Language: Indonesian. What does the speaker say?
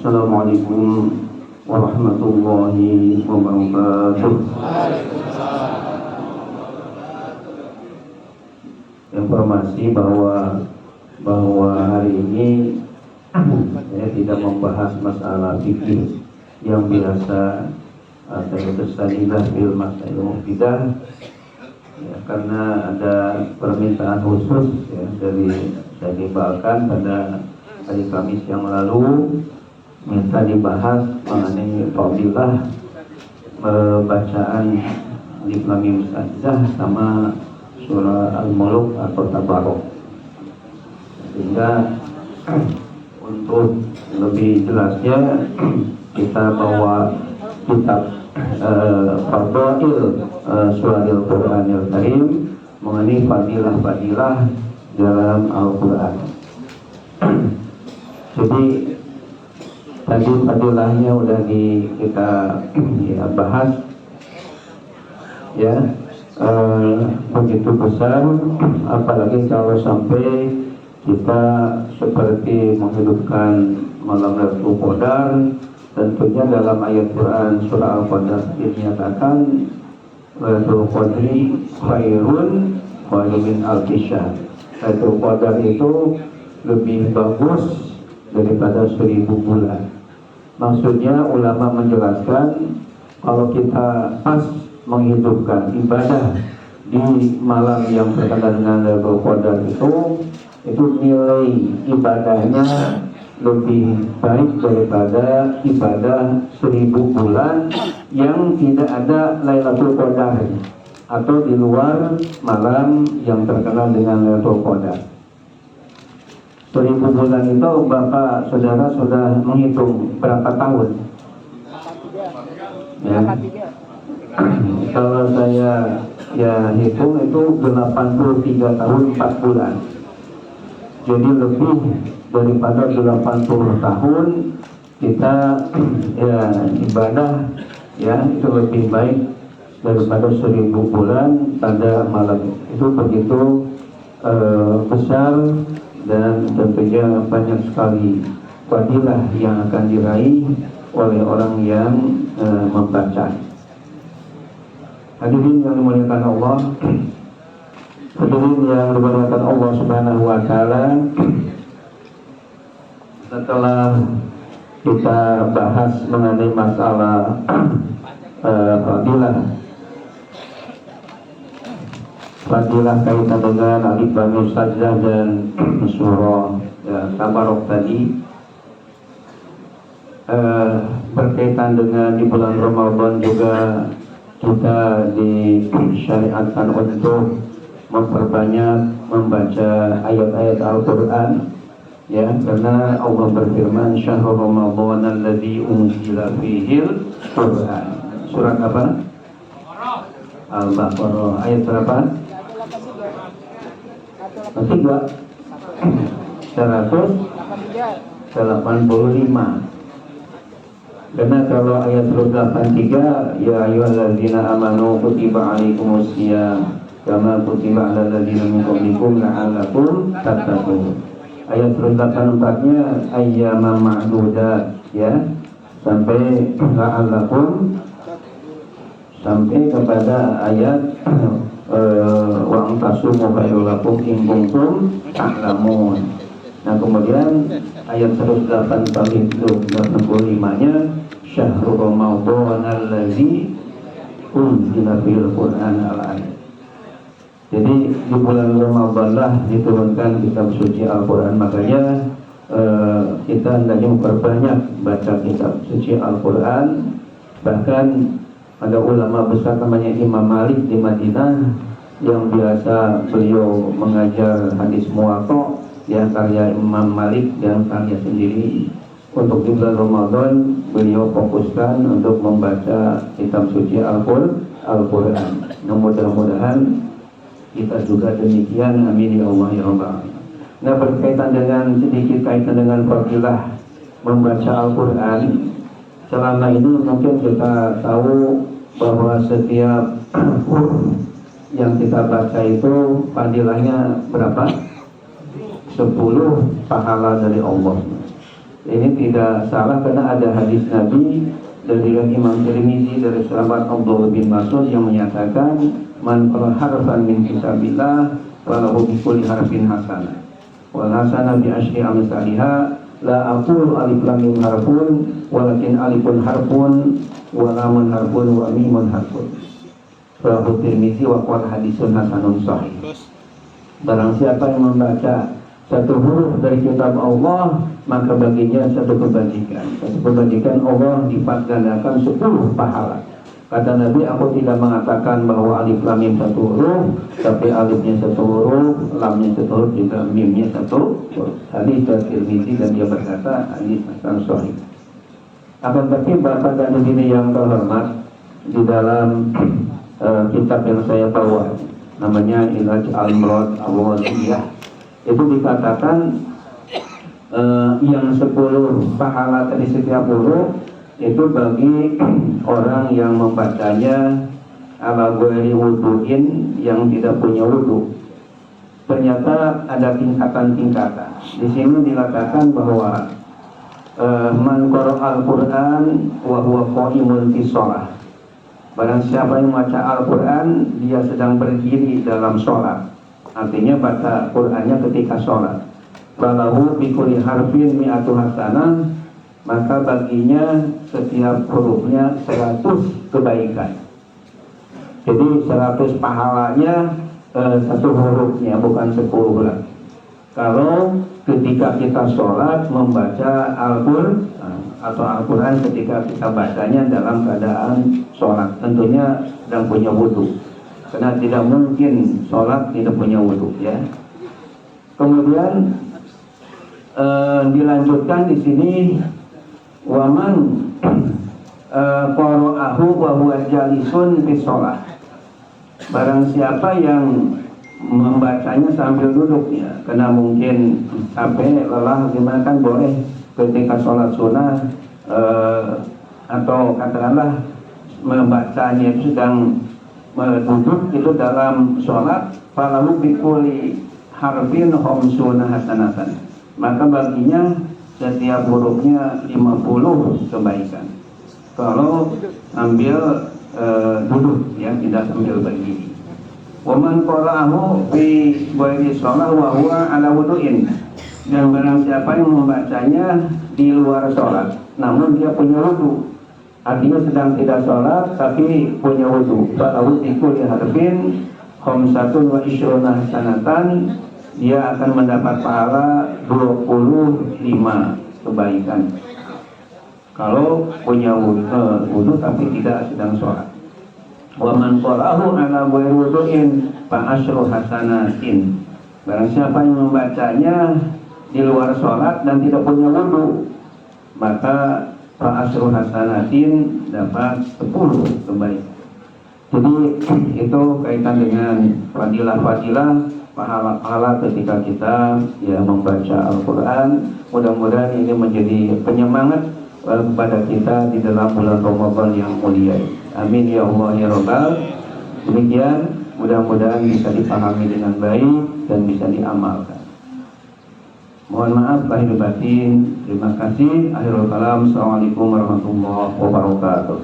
Assalamualaikum warahmatullahi wabarakatuh. Informasi bahwa hari ini saya tidak membahas masalah fikih yang biasa atau tastanilah bil masail mufidah, ya, karena ada permintaan khusus ya, dari saya dibawakan pada hari Kamis yang lalu, minta dibahas mengenai fadilah bacaan Alif Lam Mim Sajdah sama surah Al-Mulk atau Tabarok. Sehingga untuk lebih jelasnya kita bawa kitab Fadail Surah Al-Quranil Karim mengenai fadilah-fadilah dalam Al-Quran. Jadi tadi fadilahnya udah kita bahas ya, begitu besar, apalagi kalau sampai kita seperti menghidupkan malam Lailatul Qadar. Tentunya dalam ayat Quran surah Al-Qadar dinyatakan Lailatul Qadri khairun min alfi syahr. Lailatul Qadar itu lebih bagus daripada 1000 bulan. Maksudnya ulama menjelaskan kalau kita pas menghidupkan ibadah di malam yang berkaitan dengan Lailatul Qadar itu nilai ibadahnya lebih baik daripada ibadah 1000 bulan yang tidak ada Lailatul Qadar atau di luar malam yang terkenal dengan Lailatul Qadar. 1000 bulan itu Bapak Saudara sudah menghitung berapa tahun? Ya. Kalau saya hitung itu 83 tahun 4 bulan. Jadi lebih daripada 80 tahun kita ibadah itu lebih baik daripada 1000 bulan pada malam. Itu begitu besar dan tentunya banyak sekali fadilah yang akan diraih oleh orang yang membaca. Hadirin yang dimuliakan Allah, hadirin yang dimuliakan Allah Subhanahu wa taala, setelah kita bahas mengenai masalah fadilah kaitan dengan Alif Lam Mim Sajdah dan surah Tabarok tadi, berkaitan dengan di bulan Ramadan juga kita disyariatkan untuk memperbanyak membaca ayat-ayat Al-Quran, ya, karena Allah berfirman syahrul Ramadan alladzi unzila fihil Quran. Surat apa? Al-Baqarah ayat berapa? 185. Karena kalau ayat 183, ya ayyuhalladzina amanu kutiba alaikumusiyam kama kutiba alal ladzina min qablikum la'allakum tattaqun. Ayat 184-nya ayyaman ma'dudat, ya, sampai la'allakum, sampai kepada ayat wa antasumu khairul lakum in kuntum ta'lamun. Nah, kemudian ayat 185-nya syahrul Ramadan allazi unzila fihil Qur'an al-ayat. Jadi di bulan Ramadan lah diturunkan kitab suci Al-Quran. Makanya kita hendaknya memperbanyak baca kitab suci Al-Quran. Bahkan ada ulama besar namanya Imam Malik di Madinah yang biasa beliau mengajar hadis muwatta, ya, karya Imam Malik dan karya sendiri. Untuk di bulan Ramadan beliau fokuskan untuk membaca kitab suci Al-Quran. Nah, mudah-mudahan kita juga demikian, amin ya Allah ya Rabbal alamin. Nah, berkaitan dengan sedikit kaitan dengan fadilah membaca Al-Quran, selama ini mungkin kita tahu bahwa setiap yang kita baca itu fadilahnya berapa? 10 pahala dari Allah. Ini tidak salah karena ada hadis Nabi dari Imam Tirmizi dari sahabat Abdullah bin Mas'ud yang menyatakan man qala harfan min kitabillah falahu bi kulli harfin hasanah wal hasanah bi asyri amsalihha la aqulu alif lam mim harfun walakin alifun harfun wa lamun harfun wa mimun harfun. Rawahu Tirmizi wa qala hadisun hasanun sahih. Barang siapa yang membaca satu huruf dari kitab Allah, maka baginya satu kebajikan. Satu kebajikan Allah lipat gandakan 10 pahala. Kata Nabi, aku tidak mengatakan bahwa alif lam mim satu huruf, tapi alifnya satu huruf, lamnya satu huruf, juga mimnya satu huruf. Hadis dari Tirmizi dan dia berkata hadis hasan sahih. Akan tapi Bapak dan Ibu yang terhormat, di dalam kitab yang saya bawa namanya Ilaj Al-Murad Al-Wadiyah, itu dikatakan yang 10 pahala dari setiap huruf itu bagi orang yang membacanya ala ghairi wudu'in, yang tidak punya wudu. Ternyata ada tingkatan-tingkatan. Di sini dikatakan bahwa man qara'al Qur'an wa huwa qa'imun fi shalah. Barang siapa yang membaca Al-Quran, dia sedang berdiri dalam sholat. Artinya baca Qurannya ketika sholat. Falahu bi kulli harfin mi'atu hasanah, maka baginya setiap hurufnya 100 kebaikan. Jadi 100 pahalanya satu hurufnya, bukan 10 lagi. Kalau ketika kita sholat membaca Al-Quran atau Al-Quran ketika kita bacanya dalam keadaan sholat, tentunya sedang punya wudhu, karena tidak mungkin sholat tidak punya wudhu, ya. Kemudian dilanjutkan di sini waman qara'ahu wa huwa jalisun fi sholat. Barang siapa yang membacanya sambil duduk, ya, karena mungkin capek, lelah, gimana, kan boleh ketika sholat sunnah atau katakanlah membacanya itu sedang duduk itu dalam sholat, falahu bi kulli harfin khamsuna hasanatan, maka baginya setiap hurufnya 50 kebaikan. Kalau ambil duduk, ya, tidak sambil berdiri. Wa man qara'ahu fi ghairi shalah wa huwa ala wudu'in, dan barang siapa yang membacanya di luar sholat namun dia punya wudu, artinya sedang tidak sholat tapi punya wudu, falahu bi kulli harfin khamsatun wa ishruna hasanatan, dia akan mendapat pahala 25 kebaikan kalau punya wudu tapi tidak sedang sholat. Wa man qara'ahu ala ghairi wudu'in fa asyru hasanatin, barang siapa yang membacanya di luar sholat dan tidak punya wudu, maka fa asyru hasanatin, dapat 10 kebaikan. Jadi itu kaitan dengan fadilah-fadilah, pahala-pahala ketika kita, ya, membaca Al-Quran. Mudah-mudahan ini menjadi penyemangat kepada kita di dalam bulan Ramadan yang mulia. Amin ya Allah ya Rabbal. Demikian, mudah-mudahan bisa dipahami dengan baik dan bisa diamalkan. Mohon maaf lahir batin. Terima kasih. Akhirul kalam. Assalamualaikum warahmatullahi wabarakatuh.